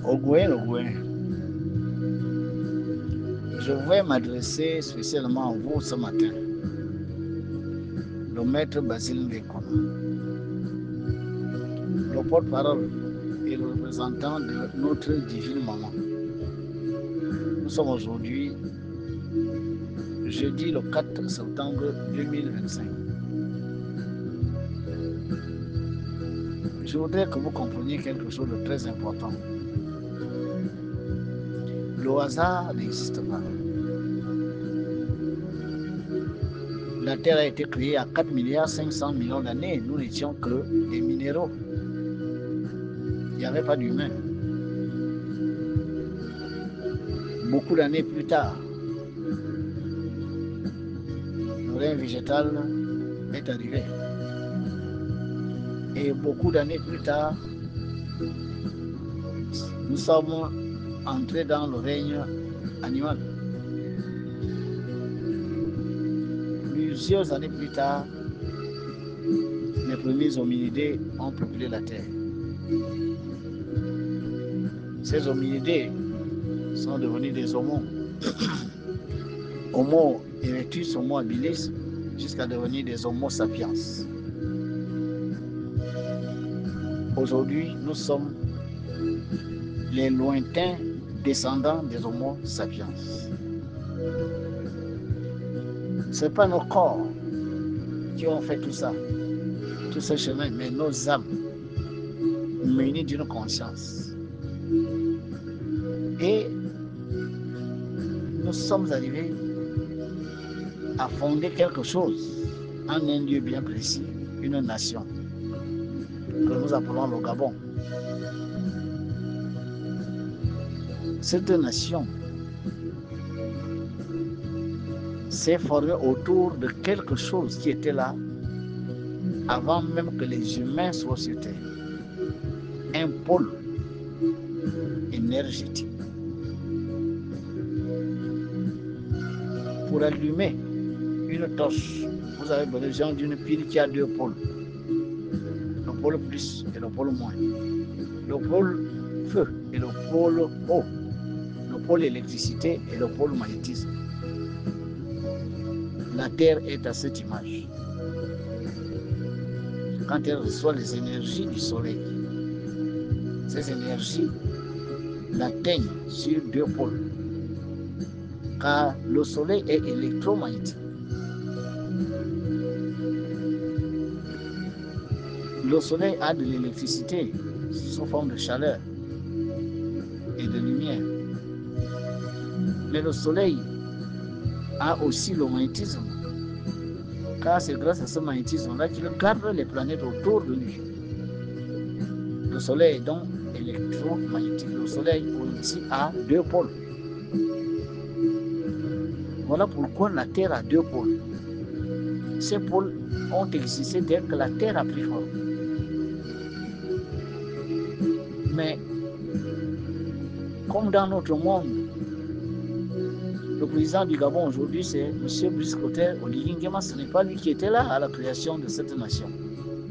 Ogouin, je vais m'adresser spécialement à vous ce matin, le maître Basile Ndekono, le porte-parole et le représentant de notre divine maman. Nous sommes aujourd'hui, jeudi le 4 septembre 2025. Je voudrais que vous compreniez quelque chose de très important. Le hasard n'existe pas. La Terre a été créée à 4 milliards 500 millions d'années. Nous n'étions que des minéraux. Il n'y avait pas d'humains. Beaucoup d'années plus tard, le règne végétal est arrivé. Et beaucoup d'années plus tard, nous sommes entrés dans le règne animal. Plusieurs années plus tard, les premiers hominidés ont peuplé la Terre. Ces hominidés sont devenus des homos. Homo erectus, Homo habilis, jusqu'à devenir des Homo sapiens. Aujourd'hui, nous sommes les lointains descendants des Homo sapiens. Ce n'est pas nos corps qui ont fait tout ça, tout ce chemin, mais nos âmes munies d'une conscience. Et nous sommes arrivés à fonder quelque chose en un lieu bien précis, une nation que nous appelons le Gabon. Cette nation s'est formée autour de quelque chose qui était là avant même que les humains soient sur Terre. Un pôle énergétique. Pour allumer une torche, vous avez besoin d'une pile qui a deux pôles. Le pôle plus et le pôle moins. Le pôle feu et le pôle eau. Le pôle électricité et le pôle magnétisme. La Terre est à cette image. Quand elle reçoit les énergies du Soleil, ces énergies l'atteignent sur deux pôles. Car le Soleil est électromagnétique. Le Soleil a de l'électricité sous forme de chaleur et de lumière. Mais le Soleil a aussi le magnétisme, car c'est grâce à ce magnétisme-là qu'il garde les planètes autour de lui. Le Soleil est donc électromagnétique. Le Soleil aussi a deux pôles. Voilà pourquoi la Terre a deux pôles. Ces pôles ont existé dès que la Terre a pris forme. Mais comme dans notre monde, le président du Gabon aujourd'hui, c'est M. Brice Clotaire Oligui Nguema. Ce n'est pas lui qui était là à la création de cette nation.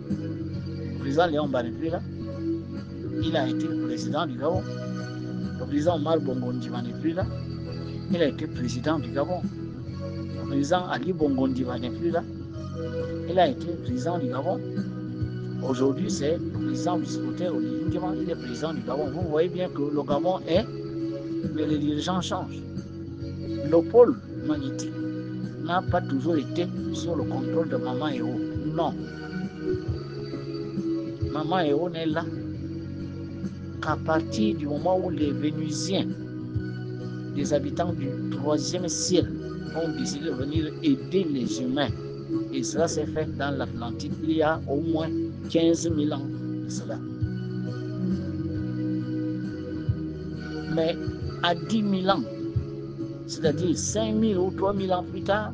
Le président Léon Gbagbo n'est plus là. Il a été président du Gabon. Le président Omar Bongo Ndimba n'est plus là. Il a été président du Gabon. Le président Ali Bongo Ndimba n'est plus là. Il a été président du Gabon. Aujourd'hui, c'est le président Brice Clotaire Oligui Nguema. Il est président du Gabon. Vous voyez bien que le Gabon est, mais les dirigeants changent. Le pôle magnétique n'a pas toujours été sous le contrôle de Maman Eo. Non. Maman Eo n'est là qu'à partir du moment où les Vénusiens, les habitants du 3e ciel, ont décidé de venir aider les humains. Et cela s'est fait dans l'Atlantide il y a au moins 15 000 ans de cela. Mais à 10 000 ans, c'est-à-dire 5 000 ou 3 000 ans plus tard,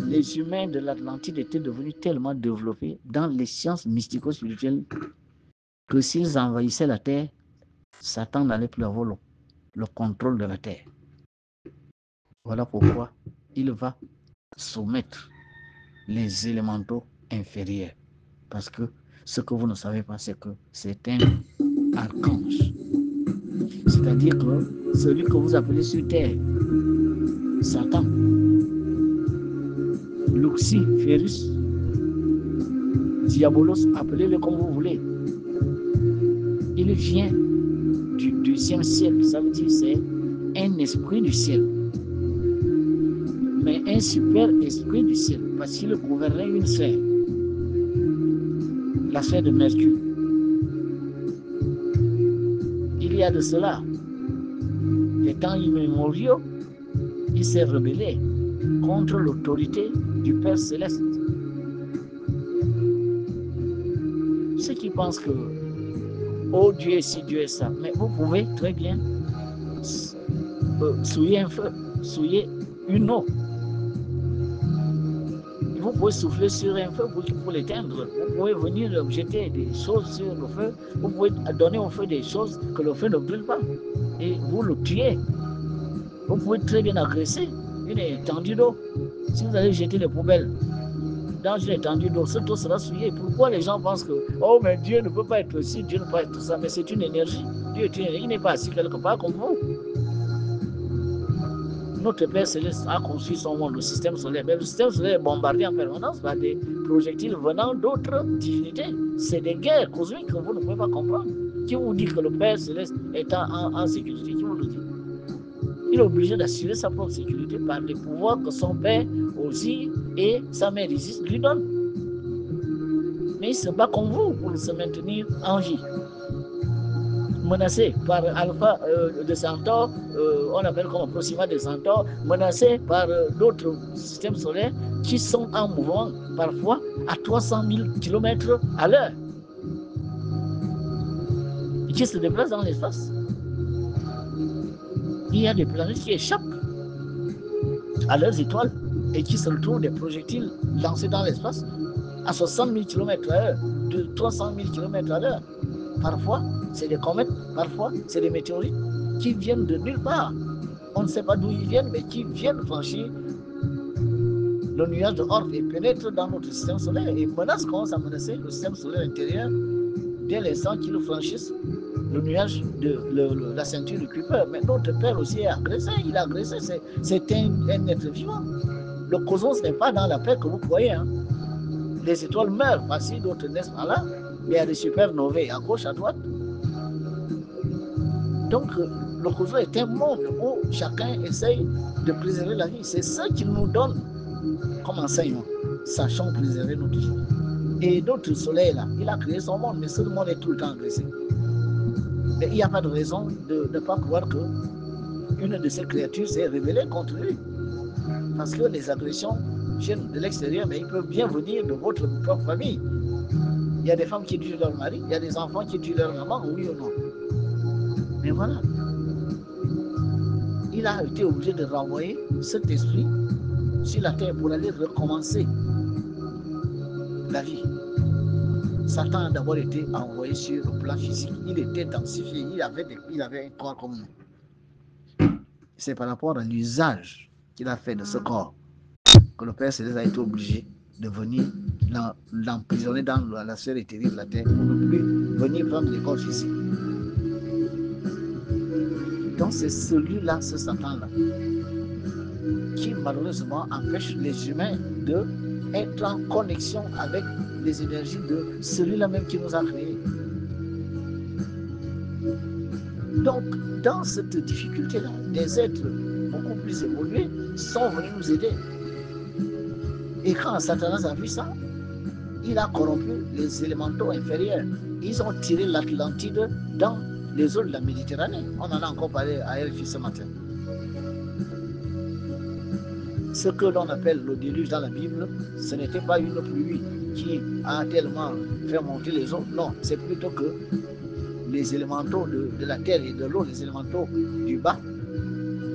les humains de l'Atlantide étaient devenus tellement développés dans les sciences mystico-spirituelles que s'ils envahissaient la Terre, Satan n'allait plus avoir le contrôle de la Terre. Voilà pourquoi il va soumettre les élémentaux inférieurs. Parce que ce que vous ne savez pas, c'est que c'est un archange. C'est-à-dire que celui que vous appelez sur terre, Satan, Luciférus, Diabolos, appelez-le comme vous voulez. Il vient du deuxième ciel, ça veut dire c'est un esprit du ciel, mais un super esprit du ciel, parce qu'il gouvernait une sphère, la sphère de Mercure. Il y a de cela, des temps immémoriaux, il s'est rebellé contre l'autorité du Père Céleste. Ceux qui pensent que oh Dieu est ci, Dieu est ça, mais vous pouvez très bien souiller un feu, souiller une eau. Vous pouvez souffler sur un feu pour l'éteindre. Vous pouvez venir jeter des choses sur le feu. Vous pouvez donner au feu des choses que le feu ne brûle pas. Et vous le tuez. Vous pouvez très bien agresser une étendue d'eau. Si vous allez jeter les poubelles dans une étendue d'eau, cette eau sera souillée. Pourquoi les gens pensent que oh mais Dieu ne peut pas être aussi, Dieu ne peut pas être ça, mais c'est une énergie. Dieu est une énergie, il n'est pas assis quelque part comme vous. Notre Père Céleste a construit son monde, le système solaire. Mais le système solaire est bombardé en permanence par des projectiles venant d'autres divinités. C'est des guerres cosmiques que vous ne pouvez pas comprendre. Qui vous dit que le Père Céleste est en sécurité? Qui vous le dit? Il est obligé d'assurer sa propre sécurité par les pouvoirs que son Père, Osiris et sa mère Isis lui donnent. Mais il se bat comme vous pour se maintenir en vie. Menacé par Alpha de Centaure, on appelle comme Proxima de Centaure, menacé par d'autres systèmes solaires qui sont en mouvement parfois à 300 000 km à l'heure et qui se déplacent dans l'espace. Il y a des planètes qui échappent à leurs étoiles et qui se retrouvent des projectiles lancés dans l'espace à 60 000 km à l'heure, de 300 000 km à l'heure. Parfois, c'est des comètes, parfois, c'est des météorites qui viennent de nulle part. On ne sait pas d'où ils viennent, mais qui viennent franchir le nuage de Oort et pénètrent dans notre système solaire et commencent à menacer le système solaire intérieur dès l'instant qu'ils franchissent le nuage de la ceinture de Kuiper. Mais notre Père aussi est agressé, il est agressé, c'est un être vivant. Le cosmos n'est pas dans la paix que vous croyez. Hein. Les étoiles meurent par-ci, d'autres naissent par là. Il y a des supernovae à gauche, à droite. Donc, le cosmos est un monde où chacun essaye de préserver la vie. C'est ça qu'il nous donne comme enseignement. Sachons préserver notre vie. Et notre soleil, là, il a créé son monde, mais ce monde est tout le temps agressé. Mais il n'y a pas de raison de ne pas croire qu'une de ces créatures s'est rebellée contre lui. Parce que les agressions viennent de l'extérieur, mais ils peuvent bien venir de votre propre famille. Il y a des femmes qui tuent leur mari, il y a des enfants qui tuent leur maman, oui ou non. Mais voilà. Il a été obligé de renvoyer cet esprit sur la terre pour aller recommencer la vie. Satan a d'abord été envoyé sur le plan physique. Il était densifié, il avait un corps comme nous. C'est par rapport à l'usage qu'il a fait de ce corps que le Père Céleste a été obligé de venir l'emprisonner dans la sphère éthérique de la terre pour ne plus venir prendre les corps physiques. Donc c'est celui-là, ce Satan-là, qui malheureusement empêche les humains d'être en connexion avec les énergies de celui-là même qui nous a créés. Donc, dans cette difficulté-là, des êtres beaucoup plus évolués sont venus nous aider. Et quand Satanas a vu ça, il a corrompu les élémentaux inférieurs. Ils ont tiré l'Atlantide dans les eaux de la Méditerranée. On en a encore parlé à RFI ce matin. Ce que l'on appelle le déluge dans la Bible, ce n'était pas une pluie qui a tellement fait monter les eaux. Non, c'est plutôt que les élémentaux de la terre et de l'eau, les élémentaux du bas,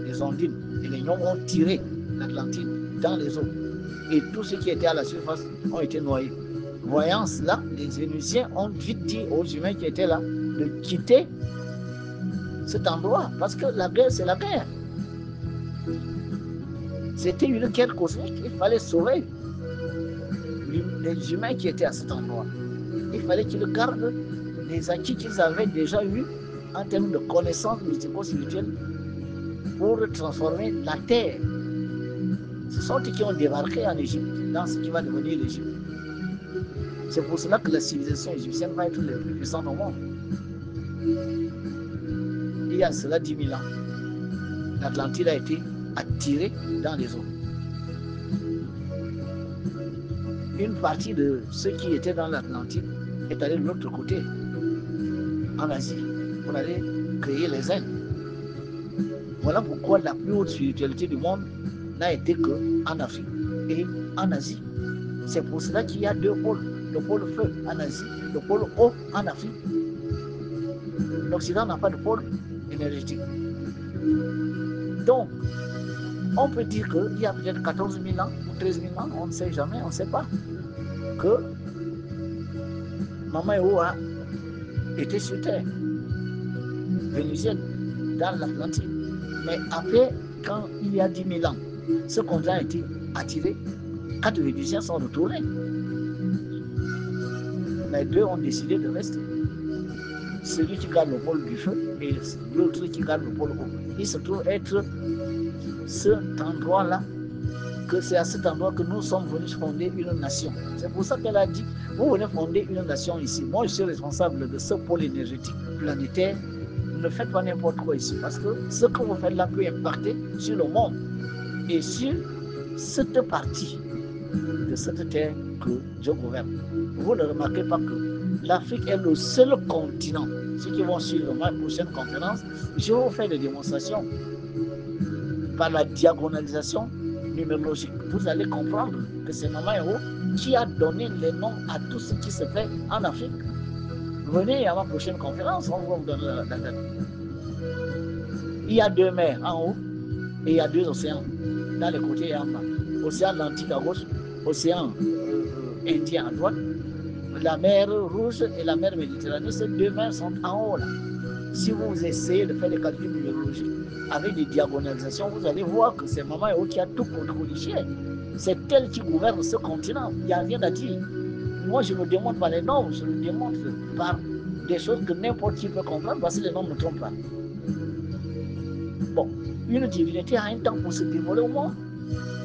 les ondines et les gnomes ont tiré l'Atlantide dans les eaux. Et tous ceux qui étaient à la surface ont été noyés. Voyant cela, les Vénusiens ont vite dit aux humains qui étaient là de quitter cet endroit. Parce que la guerre, c'est la guerre. C'était une guerre cosmique. Il fallait sauver les humains qui étaient à cet endroit. Il fallait qu'ils gardent les acquis qu'ils avaient déjà eus en termes de connaissances mystico-spirituelles pour transformer la terre. Ce sont eux qui ont débarqué en Égypte, dans ce qui va devenir l'Égypte. C'est pour cela que la civilisation égyptienne va être la plus puissante au monde. Il y a cela 10 000 ans, l'Atlantide a été attirée dans les eaux. Une partie de ceux qui étaient dans l'Atlantide est allée de l'autre côté, en Asie, pour aller créer les Indes. Voilà pourquoi la plus haute spiritualité du monde n'a été qu'en Afrique et en Asie. C'est pour cela qu'il y a deux pôles, le pôle feu en Asie, le pôle eau en Afrique. L'Occident n'a pas de pôle énergétique. Donc, on peut dire qu'il y a peut-être 14 000 ans ou 13 000 ans, on ne sait jamais, on ne sait pas, que Maman Eo a été sur Terre, vénusienne, dans l'Atlantide. Mais après, quand il y a 10 000 ans, ce continent a été attiré, 4 Vénusiens sont retournés. Les deux ont décidé de rester. Celui qui garde le pôle du feu et l'autre qui garde le pôle eau. Il se trouve être cet endroit-là, que c'est à cet endroit que nous sommes venus fonder une nation. C'est pour ça qu'elle a dit, vous venez fonder une nation ici. Moi, je suis responsable de ce pôle énergétique planétaire. Ne faites pas n'importe quoi ici, parce que ce que vous faites là peut impacter sur le monde et sur cette partie de cette terre que je gouverne. Vous ne remarquez pas que l'Afrique est le seul continent. Ceux qui vont suivre ma prochaine conférence, je vais vous faire des démonstrations par la diagonalisation numérologique. Vous allez comprendre que c'est Maman Eo qui a donné les noms à tout ce qui se fait en Afrique. Venez à ma prochaine conférence, on va vous donner la date. Il y a 2 mers en haut et il y a 2 océans dans les côtés et en bas. Océan Atlantique à gauche, océan Indien à droite. La mer Rouge et la mer Méditerranée, ces 2 mers sont en haut là. Si vous essayez de faire des calculs numérologiques avec des diagonalisations, vous allez voir que c'est Maman Eo qui a tout corrigé. C'est elle qui gouverne ce continent. Il n'y a rien à dire. Moi, je ne le démontre pas les normes, je le démontre par des choses que n'importe qui peut comprendre parce que les normes ne trompent pas. Bon, une divinité a un temps pour se dévoiler au monde,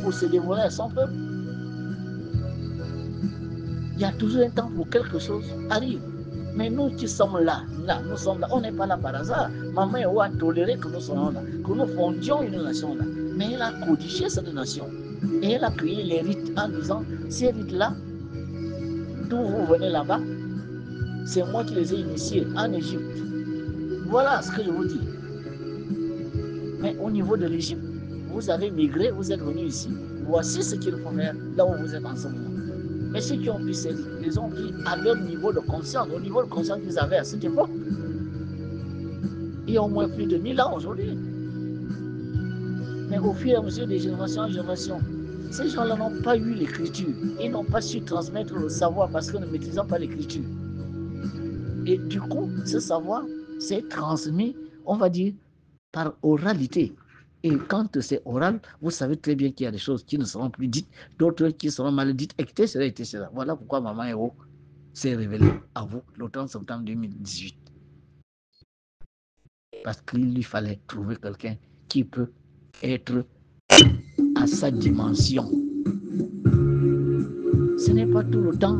pour se dévoiler à son peuple. Il y a toujours un temps pour quelque chose arrive. Mais nous qui sommes là, nous sommes là, on n'est pas là par hasard. Maman Eo a toléré que nous soyons là, que nous fondions une nation là. Mais elle a codifié cette nation. Et elle a créé les rites en disant, ces rites-là, d'où vous venez là-bas, c'est moi qui les ai initiés en Égypte. Voilà ce que je vous dis. Mais au niveau de l'Égypte, vous avez migré, vous êtes venu ici. Voici ce qu'il faut faire là où vous êtes en ce moment. Mais ceux qui ont pris ces rites, ils ont pris à leur niveau de conscience, au niveau de conscience qu'ils avaient à cette époque. Il y a au moins plus de 1000 ans aujourd'hui. Mais au fur et à mesure des générations en génération, ces gens-là n'ont pas eu l'écriture. Ils n'ont pas su transmettre le savoir parce qu'ils ne maîtrisaient pas l'écriture. Et du coup, ce savoir s'est transmis, on va dire, par oralité. Et quand c'est oral, vous savez très bien qu'il y a des choses qui ne seront plus dites, d'autres qui seront mal dites, etc. Voilà pourquoi Maman Eo s'est révélée à vous le 30 septembre 2018. Parce qu'il lui fallait trouver quelqu'un qui peut être à sa dimension. Ce n'est pas tout le temps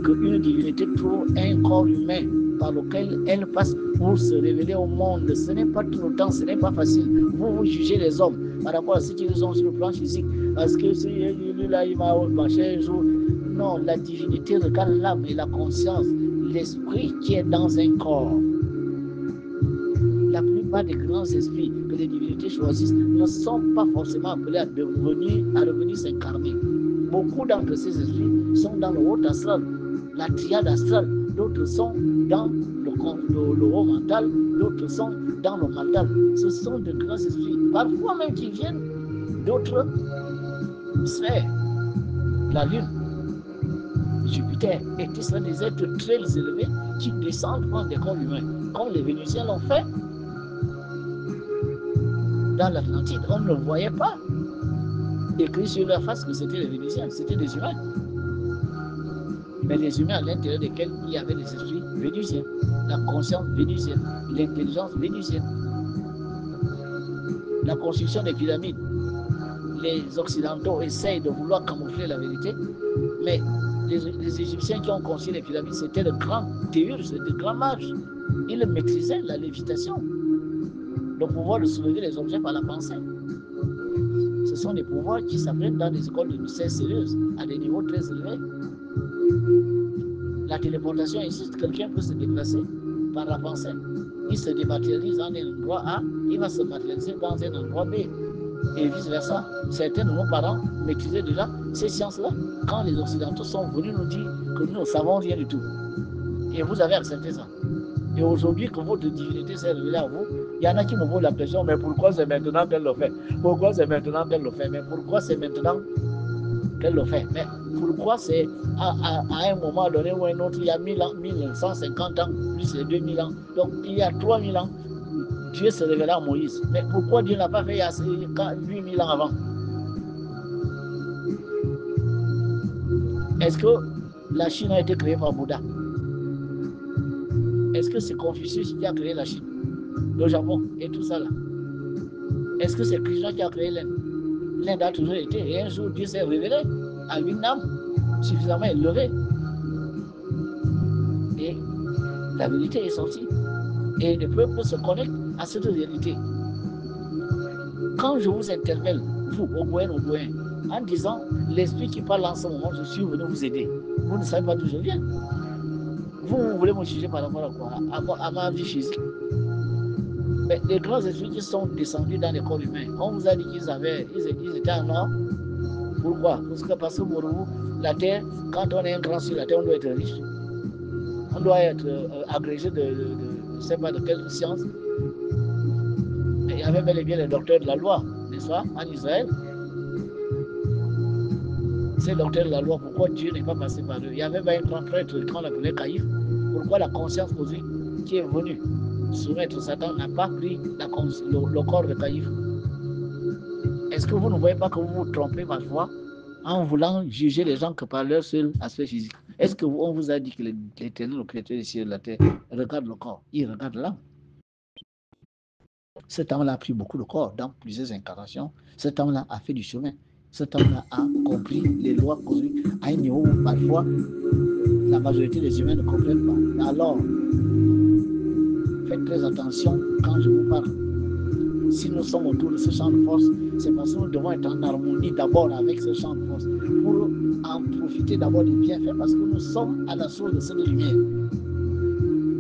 qu'une divinité trouve un corps humain par lequel elle passe pour se révéler au monde. Ce n'est pas tout le temps, ce n'est pas facile. Vous jugez les hommes par rapport à ce qu'ils ont sur le plan physique. Parce que lui là, il m'a marché un jour. Non, la divinité regarde l'âme et la conscience, l'esprit qui est dans un corps. La plupart des grands esprits que les divinités choisissent ne sont pas forcément appelés à revenir s'incarner. Beaucoup d'entre ces esprits sont dans le haut astral, la triade astrale. D'autres sont dans le haut mental, d'autres sont dans le mental. Ce sont de grands esprits, parfois même qui viennent d'autres sphères. La Lune, Jupiter, et tout cela des êtres très élevés qui descendent dans des corps humains, comme les Vénusiens l'ont fait dans l'Atlantide. On ne voyait pas écrit sur leur face que c'était les Vénusiens, c'était des humains. mais les humains à l'intérieur desquels il y avait les esprits vénusiens, la conscience vénusienne, l'intelligence vénusienne. La construction des pyramides, les Occidentaux essayent de vouloir camoufler la vérité, mais les Égyptiens qui ont construit les pyramides, c'était de grands théurges, de grands mages. Ils maîtrisaient la lévitation, le pouvoir de soulever les objets par la pensée. Ce sont des pouvoirs qui s'apprennent dans des écoles de mystères sérieuses, à des niveaux très élevés. La téléportation existe, quelqu'un peut se déplacer par la pensée. Il se dématérialise dans un endroit A, il va se matérialiser dans un endroit B. Et vice-versa. Certains de nos parents maîtrisaient déjà ces sciences-là quand les Occidentaux sont venus nous dire que nous ne savons rien du tout. Et vous avez accepté ça. Et aujourd'hui que votre divinité s'est révélée à vous, il y en a qui me posent la question, mais pourquoi c'est maintenant qu'elle le fait? Pourquoi c'est maintenant qu'elle le fait? Mais pourquoi c'est maintenant qu'elle le fait? Mais pourquoi c'est à un moment donné ou un autre, il y a 1000 ans, 1150 ans, plus les 2000 ans. Donc il y a 3000 ans, Dieu se révélait à Moïse. Mais pourquoi Dieu n'a pas fait il y a 8000 ans avant? Est-ce que la Chine a été créée par Bouddha? Est-ce que c'est Confucius qui a créé la Chine, le Japon et tout ça là? Est-ce que c'est Krishna qui a créé l'Inde? L'Inde a toujours été, et un jour Dieu s'est révélé à une âme suffisamment élevée. Et la vérité est sortie. Et le peuple se connecte à cette réalité. Quand je vous interpelle, vous, Ogouen, en disant l'esprit qui parle en ce moment, je suis venu vous aider. Vous ne savez pas d'où je viens. Vous voulez me juger par rapport à quoi? À ma vie physique. Mais les grands esprits qui sont descendus dans les corps humains, on vous a dit qu'ils étaient en or. Pourquoi? Parce que pour vous, la terre, quand on est un grand sur la terre, on doit être riche. On doit être agrégé de je ne sais pas de quelle science. Et il y avait bel et bien les docteurs de la loi, n'est-ce pas, en Israël. Ces docteurs de la loi, pourquoi Dieu n'est pas passé par eux? Il y avait un grand prêtre qu'on appelait Caïphe. Pourquoi la conscience cosmique qui est venue soumettre Satan n'a pas pris le corps de Caïphe? Est-ce que vous ne voyez pas que vous vous trompez parfois en voulant juger les gens que par leur seul aspect physique? Est-ce qu'on vous a dit que l'Éternel, le Créateur des cieux et de la terre, regarde le corps? Il regarde l'âme. Cet homme-là a pris beaucoup de corps dans plusieurs incarnations. Cet homme-là a fait du chemin. Cet homme-là a compris les lois cosmiques à un niveau où parfois la majorité des humains ne comprennent pas. Alors, faites très attention quand je vous parle. Si nous sommes autour de ce champ de force, c'est parce que nous devons être en harmonie d'abord avec ce champ de force pour en profiter d'abord des bienfaits parce que nous sommes à la source de cette lumière.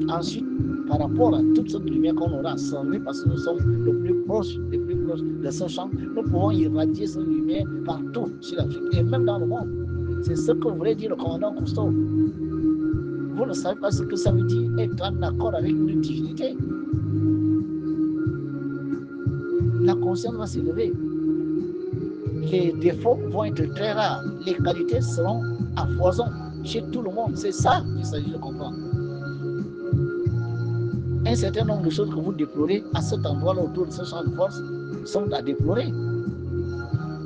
Ensuite, par rapport à toute cette lumière qu'on aura absorbée, parce que nous sommes les plus proches de ce champ, nous pouvons irradier cette lumière partout sur l'Afrique et même dans le monde. C'est ce que voulait dire le commandant Cousteau. Vous ne savez pas ce que ça veut dire être en accord avec une divinité. La conscience va s'élever. Les défauts vont être très rares. Les qualités seront à foison chez tout le monde. C'est ça qu'il s'agit de comprendre. Un certain nombre de choses que vous déplorez à cet endroit-là autour de ce champ de force sont à déplorer.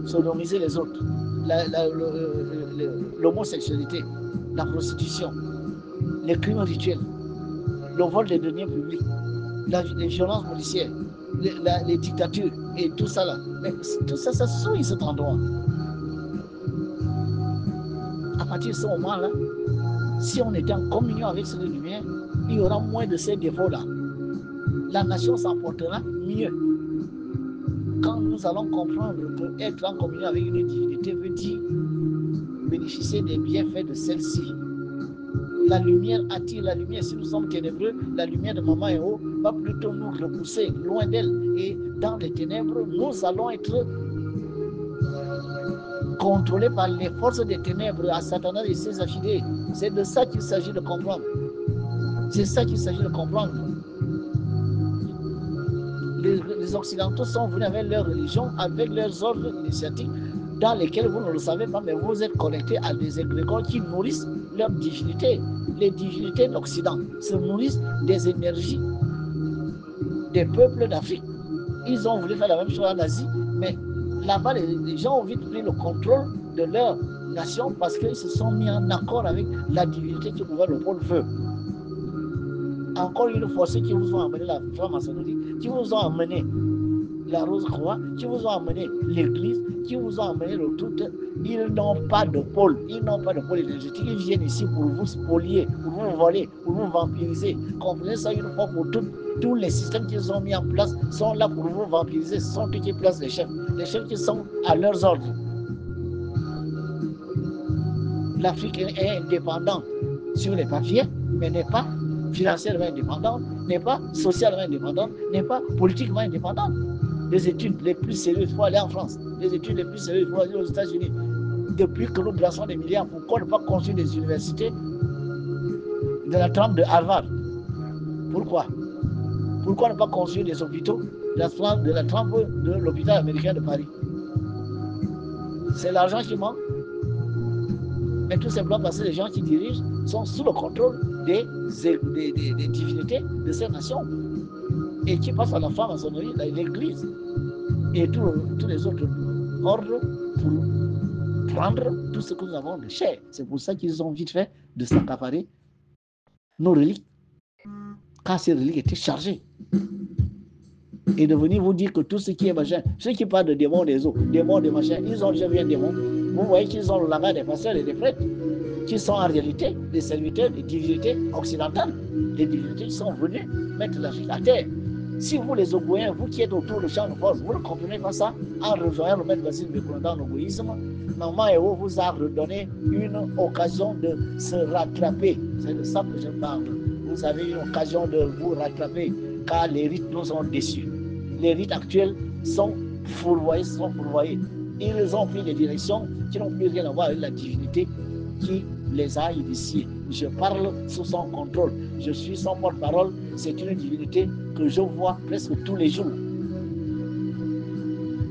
Sodomiser les autres, l'homosexualité, la prostitution, les crimes rituels, le vol des deniers publics, les violences policières, les dictatures et tout ça là. Mais tout ça, ça souille cet endroit. À partir de ce moment-là, si on était en communion avec cette lumière, il y aura moins de ces défauts-là. La nation s'en portera mieux. Quand nous allons comprendre que être en communion avec une divinité veut dire bénéficier des bienfaits de celle-ci. La lumière attire la lumière. Si nous sommes ténébreux, la lumière de Maman et haut va plutôt nous repousser loin d'elle. Et dans les ténèbres, nous allons être contrôlés par les forces des ténèbres, à Satan et ses affidés. C'est de ça qu'il s'agit de comprendre. C'est ça qu'il s'agit de comprendre. Les Occidentaux sont venus avec leur religion, avec leurs ordres initiatiques, dans lesquels vous ne le savez pas, mais vous êtes connectés à des égrégores qui nourrissent leur divinité. Les divinités d'Occident se nourrissent des énergies des peuples d'Afrique. Ils ont voulu faire la même chose en Asie, mais là-bas, les gens ont vite pris le contrôle de leur nation parce qu'ils se sont mis en accord avec la divinité que le gouvernement le pôle veut. Encore une fois, ceux qui vous ont amené la franc-maçonnerie, qui vous ont amené la Rose-Croix, qui vous ont amené l'église, qui vous ont amené le tout, ils n'ont pas de pôle, ils n'ont pas de pôle énergétique, ils viennent ici pour vous spolier, pour vous voler, pour vous vampiriser. Comprenez ça une fois pour toutes. Tous les systèmes qu'ils ont mis en place sont là pour vous vampiriser. Ce sont eux qui placent les chefs qui sont à leurs ordres. L'Afrique est indépendante sur les papiers, mais n'est pas financièrement indépendante, n'est pas socialement indépendante, n'est pas politiquement indépendante. Les études les plus sérieuses, il faut aller en France. Les études les plus sérieuses, il faut aller aux États-Unis. Depuis que nous brassons des milliards, pourquoi ne pas construire des universités de la trempe de Harvard? Pourquoi? Pourquoi ne pas construire des hôpitaux de la trempe de l'hôpital américain de Paris? C'est l'argent qui manque. Mais tout simplement parce que les gens qui dirigent sont sous le contrôle des divinités de ces nations et qui passent à la franc-maçonnerie, l'église et tous les autres ordres pour prendre tout ce que nous avons de cher. C'est pour ça qu'ils ont vite fait de s'accaparer nos reliques, car ces reliques étaient chargées. Et de venir vous dire que tout ce qui est machin, ceux qui parlent de démons des eaux, démons des machins, ils ont déjà vu un démon. Vous voyez qu'ils ont le langage des pasteurs et des prêtres, qui sont en réalité des serviteurs des divinités occidentales, des divinités qui sont venues mettre l'Afrique à terre. Si vous les Ogoyens, vous qui êtes autour du champ de force, vous ne comprenez pas ça, en rejoignant le maître Basile Bekoulan dans l'égoïsme, Maman Eo vous a redonné une occasion de se rattraper. C'est de ça que je parle. Vous avez une occasion de vous rattraper, car les rites nous ont déçus. Les rites actuels sont fourvoyés, Ils ont pris des directions qui n'ont plus rien à voir avec la divinité qui les a initiés. Je parle sous son contrôle. Je suis son porte-parole. C'est une divinité que je vois presque tous les jours.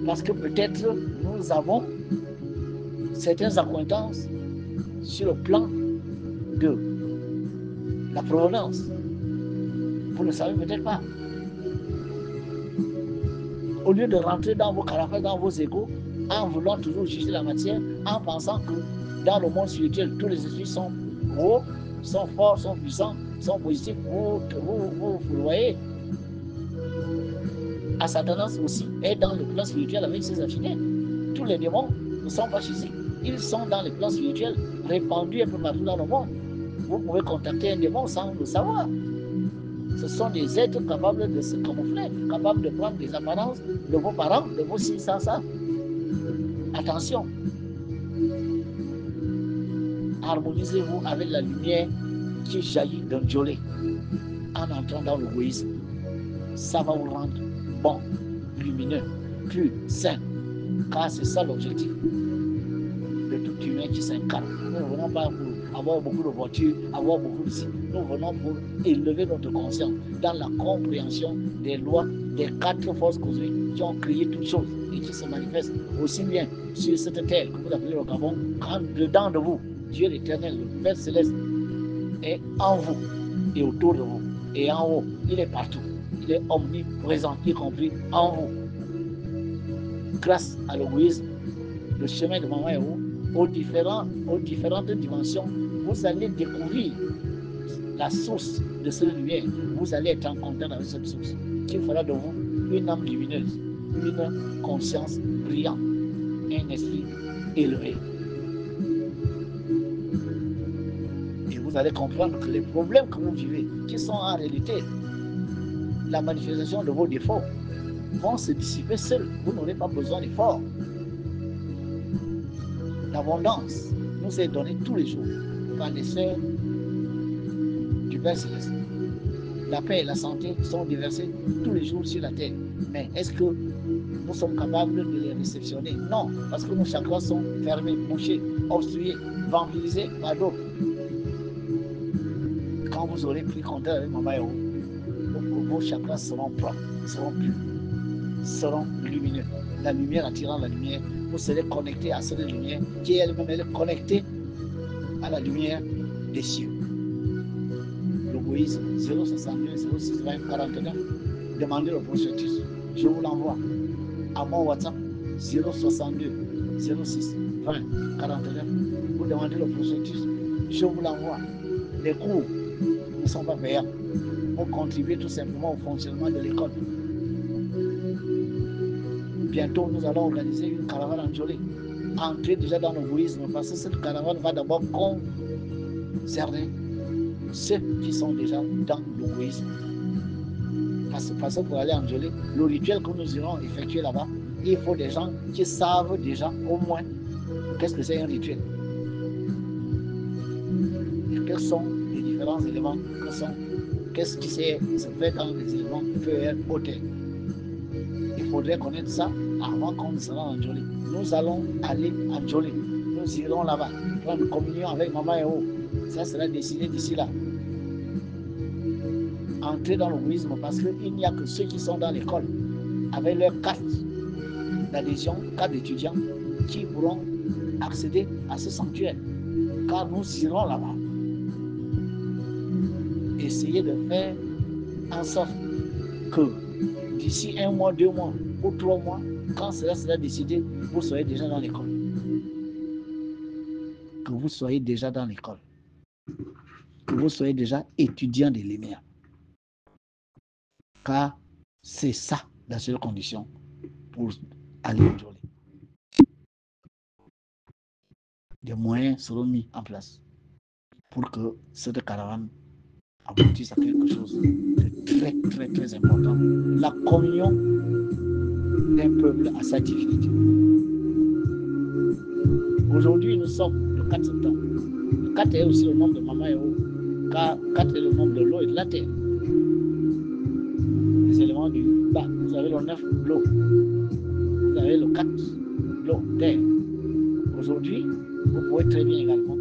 Parce que peut-être nous avons certaines accointances sur le plan de la provenance. Vous ne savez peut-être pas. Au lieu de rentrer dans vos carapaces, dans vos égos, en voulant toujours juger la matière, en pensant que dans le monde spirituel, tous les esprits sont hauts, sont forts, sont puissants, sont positifs, vous voyez. À Satanas aussi est dans le plan spirituel avec ses affinités. Tous les démons ne sont pas physiques, ils sont dans le plan spirituel, répandus un peu partout dans le monde. Vous pouvez contacter un démon sans le savoir. Ce sont des êtres capables de se camoufler, capables de prendre des apparences de vos parents, de vos ci, ça. Attention. Harmonisez-vous avec la lumière qui jaillit d'un violet en entrant dans l'égoïsme. Ça va vous rendre bon, lumineux, plus sain, car c'est ça l'objectif de tout humain qui s'incarne. Nous ne venons pas pour avoir beaucoup de voitures, avoir beaucoup de signes. Nous venons pour élever notre conscience dans la compréhension des lois des 4 forces cosmiques qui ont créé toutes choses et qui se manifestent aussi bien sur cette terre que vous appelez le Gabon, quand dedans de vous, Dieu l'éternel, le Père céleste, est en vous et autour de vous. Et en haut, il est partout. Il est omniprésent, y compris en vous. Grâce à l'égoïsme, le chemin de Maman Eo, aux différentes dimensions, vous allez découvrir la source de cette lumière. Vous allez être en contact avec cette source qui fera de vous une âme lumineuse, une conscience brillante, un esprit élevé. Et vous allez comprendre que les problèmes que vous vivez, qui sont en réalité la manifestation de vos défauts, vont se dissiper seuls. Vous n'aurez pas besoin d'efforts. L'abondance nous est donnée tous les jours par les sœurs du Père Céleste. La paix et la santé sont déversées tous les jours sur la terre. Mais est-ce que nous sommes capables de les réceptionner? Non, parce que nos chakras sont fermés, bouchés, obstrués, vampirisés par d'autres. Quand vous aurez pris contact avec Maman Eo, vos chakras seront propres, seront purs, seront lumineux. La lumière attirant la lumière, vous serez connecté à cette lumière qui elle-même est connectée à la lumière des cieux. L'égoïsme 062 06 20 49. Demandez le prospectus. Je vous l'envoie à mon WhatsApp 062 06 20 49. vous demandez le processus, je vous l'envoie. Les cours ne sont pas payants pour contribuer tout simplement au fonctionnement de l'école. Bientôt, nous allons organiser une caravane en Djolé. Entrer déjà dans le bouddhisme, parce que cette caravane va d'abord concerner ceux qui sont déjà dans le bouddhisme. Parce que pour aller en Djolé, le rituel que nous irons effectuer là-bas, il faut des gens qui savent déjà au moins qu'est-ce que c'est un rituel. Et quels sont les différents éléments, qu'est-ce qui se fait dans les éléments feu, eau, terre. Il faudrait connaître ça avant qu'on sera en Djolé. Nous allons aller en Djolé. Nous irons là-bas, prendre communion avec Maman Eo. Ça sera décidé d'ici là. Entrer dans le bouddhisme parce qu'il n'y a que ceux qui sont dans l'école avec leur carte d'adhésion, carte d'étudiant, qui pourront accéder à ce sanctuaire. Car nous irons là-bas. Essayer de faire en sorte que d'ici 1 mois, 2 mois ou 3 mois, quand cela sera décidé, vous soyez déjà dans l'école. Que vous soyez déjà dans l'école. Que vous soyez déjà étudiant de l'EMEA. Car c'est ça la seule condition pour aller au Djolé. Des moyens seront mis en place pour que cette caravane aboutisse à quelque chose de très, très, très important. La communion d'un peuple à sa divinité. Aujourd'hui, nous sommes le 4 septembre. Le 4 est aussi le nombre de Maman Eo, car 4 est le nombre de l'eau et de la terre. Les éléments du bas, vous avez le 9, l'eau. Vous avez le 4, l'eau, terre. Aujourd'hui, vous pouvez très bien également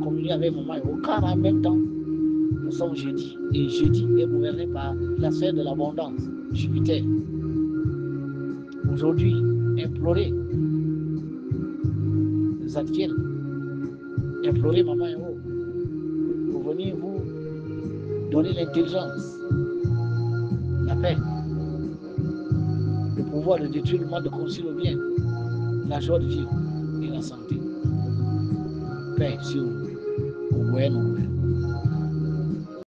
communier avec Maman Eo, car en même temps, nous sommes jeudi, et jeudi est gouverné par la sphère de l'abondance, Jupiter. Aujourd'hui, implorez Zadkiel, implorez Maman Eo pour venir vous donner l'intelligence, la paix, le pouvoir de détruire le mal, de construire le bien, la joie de vivre et la santé. Paix sur vous, au Buenos.